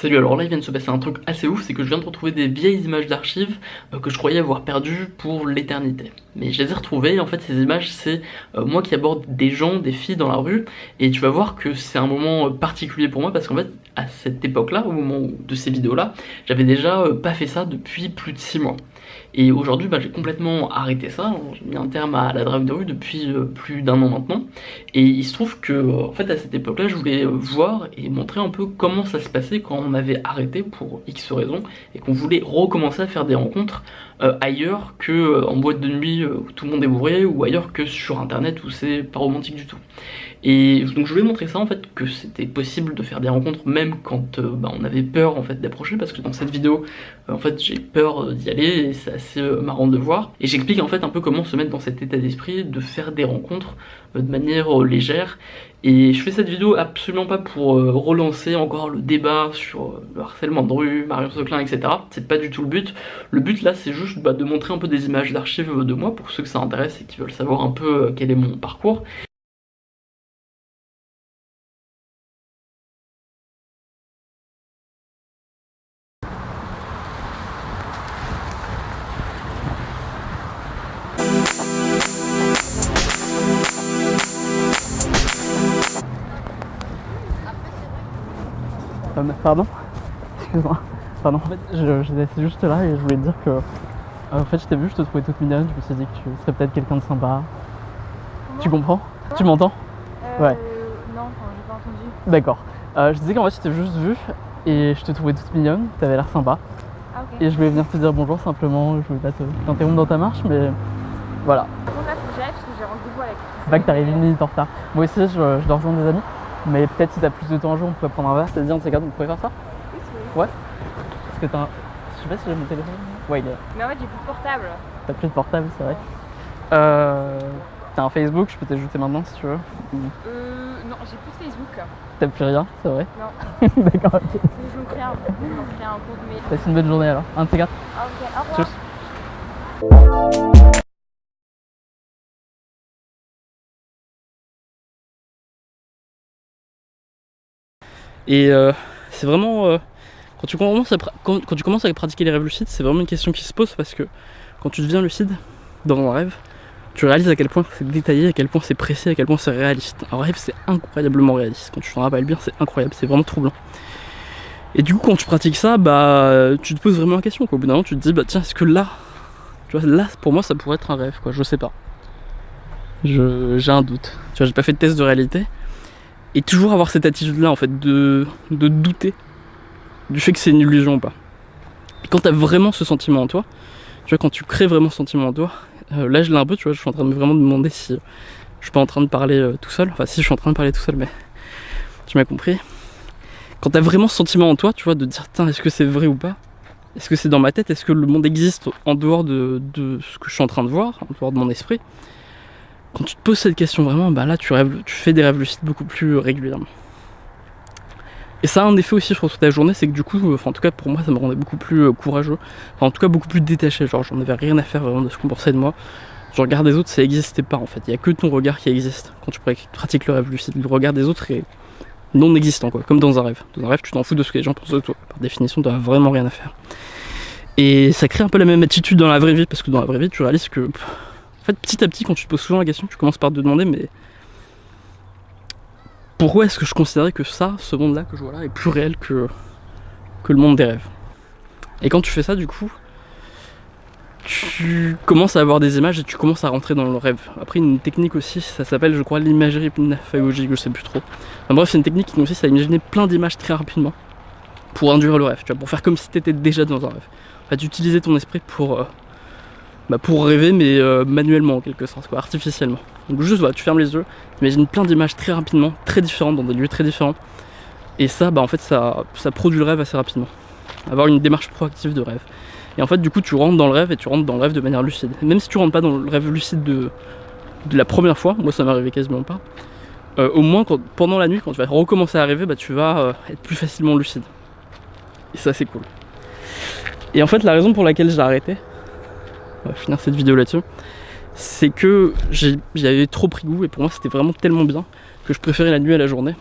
Salut, alors là il vient de se passer un truc assez ouf, c'est que je viens de retrouver des vieilles images d'archives que je croyais avoir perdues pour l'éternité. Mais je les ai retrouvées, en fait ces images c'est moi qui aborde des gens, des filles dans la rue, et tu vas voir que c'est un moment particulier pour moi parce qu'en fait à cette époque-là, au moment de ces vidéos-là, j'avais déjà pas fait ça depuis plus de 6 mois. Et aujourd'hui j'ai complètement arrêté ça, j'ai mis un terme à la drague de rue depuis plus d'1 an maintenant. Et il se trouve que en fait à cette époque là je voulais voir et montrer un peu comment ça se passait quand on avait arrêté pour X raisons et qu'on voulait recommencer à faire des rencontres ailleurs que en boîte de nuit où tout le monde est bourré, ou ailleurs que sur internet où c'est pas romantique du tout. Et donc je voulais montrer ça en fait, que c'était possible de faire des rencontres même quand on avait peur en fait d'approcher, parce que dans cette vidéo en fait j'ai peur d'y aller et c'est assez marrant de voir. Et j'explique en fait un peu comment se mettre dans cet état d'esprit de faire des rencontres de manière légère. Et je fais cette vidéo absolument pas pour relancer encore le débat sur le harcèlement de rue, Marion Seclin, etc. C'est pas du tout le but. Le but là c'est juste de montrer un peu des images d'archives de moi pour ceux que ça intéresse et qui veulent savoir un peu quel est mon parcours. Pardon? Excuse-moi. Pardon, en fait, j'étais juste là et je voulais te dire que en fait, je t'ai vu, je te trouvais toute mignonne, je me suis dit que tu serais peut-être quelqu'un de sympa. Tu comprends? Quoi? Tu m'entends? Ouais. Non, j'ai pas entendu. D'accord. Je disais qu'en fait, je t'ai juste vu et je te trouvais toute mignonne, t'avais l'air sympa. Ah, ok. Et je voulais venir te dire bonjour simplement, je voulais pas t'interrompre dans ta marche, mais voilà. Par contre, là, faut que j'aille parce que j'ai rendez-vous avec. C'est pas que t'arrives 1 minute en retard. Moi aussi, je dois rejoindre des amis, mais peut-être si t'as plus de temps un jour, on pourrait prendre un verre, c'est-à-dire, on de ces quatre, on pourrait faire ça? Oui, c'est vrai. Ouais. Parce que t'as un... Je sais pas si j'ai mon téléphone. Ouais, il est là. Mais en fait, j'ai plus de portable. T'as plus de portable, c'est vrai. T'as un Facebook, je peux t'ajouter maintenant si tu veux. Non, j'ai plus de Facebook. T'as plus rien, c'est vrai. Non. D'accord, ok. Faut que je me crée un compte, mais. Passe une bonne journée alors. Un de ces quatre. Ah, ok, au revoir. Tchuss. Et c'est vraiment quand tu commences à pratiquer les rêves lucides, c'est vraiment une question qui se pose, parce que quand tu deviens lucide dans un rêve, tu réalises à quel point c'est détaillé, à quel point c'est précis, à quel point c'est réaliste. Un rêve, c'est incroyablement réaliste. Quand tu t'en rappelles bien, c'est incroyable, c'est vraiment troublant. Et du coup, quand tu pratiques ça, tu te poses vraiment la question, quoi. Au bout d'un moment, tu te dis, tiens, est-ce que là, tu vois, là, pour moi, ça pourrait être un rêve, quoi. Je sais pas. J'ai un doute. Tu vois, j'ai pas fait de test de réalité. Et toujours avoir cette attitude-là, en fait, de douter du fait que c'est une illusion ou pas. Et quand t'as vraiment ce sentiment en toi, tu vois, quand tu crées vraiment ce sentiment en toi, là je l'ai un peu, tu vois, je suis en train de vraiment me demander si je suis pas en train de parler tout seul. Enfin, si, je suis en train de parler tout seul, mais tu m'as compris. Quand t'as vraiment ce sentiment en toi, tu vois, de dire, tiens, est-ce que c'est vrai ou pas? Est-ce que c'est dans ma tête? Est-ce que le monde existe en dehors de ce que je suis en train de voir, en dehors de mon esprit? Quand tu te poses cette question vraiment, là tu fais des rêves lucides beaucoup plus régulièrement. Et ça a un effet aussi sur toute la journée, c'est que du coup, en tout cas pour moi, ça me rendait beaucoup plus courageux, enfin en tout cas beaucoup plus détaché, genre j'en avais rien à faire vraiment de ce qu'on pensait de moi. Je regarde des autres, ça n'existait pas en fait, il n'y a que ton regard qui existe quand tu pratiques le rêve lucide. Le regard des autres est non existant, quoi, comme dans un rêve. Dans un rêve, tu t'en fous de ce que les gens pensent de toi, par définition, tu n'as vraiment rien à faire. Et ça crée un peu la même attitude dans la vraie vie, parce que dans la vraie vie, tu réalises que, en fait, petit à petit, quand tu te poses souvent la question, tu commences par te demander, mais pourquoi est-ce que je considérais que ça, ce monde-là que je vois là, est plus réel que le monde des rêves? Et quand tu fais ça, du coup, tu commences à avoir des images et tu commences à rentrer dans le rêve. Après, une technique aussi, ça s'appelle, je crois, l'imagerie hypnophagogique, je sais plus trop. Enfin, bref, c'est une technique qui consiste à imaginer plein d'images très rapidement pour induire le rêve, tu vois, pour faire comme si tu étais déjà dans un rêve. En fait, utiliser ton esprit pour rêver, mais manuellement en quelque sorte, quoi, artificiellement. Donc juste, voilà, tu fermes les yeux, tu imagines plein d'images très rapidement, très différentes, dans des lieux très différents. Et ça, en fait, ça produit le rêve assez rapidement. Avoir une démarche proactive de rêve. Et en fait, du coup, tu rentres dans le rêve, et tu rentres dans le rêve de manière lucide. Et même si tu rentres pas dans le rêve lucide de la première fois, moi ça m'est arrivé quasiment pas, au moins pendant la nuit, quand tu vas recommencer à rêver, tu vas être plus facilement lucide. Et ça, c'est cool. Et en fait, la raison pour laquelle j'ai arrêté, on va finir cette vidéo là-dessus, c'est que j'y avais trop pris goût, et pour moi c'était vraiment tellement bien que je préférais la nuit à la journée.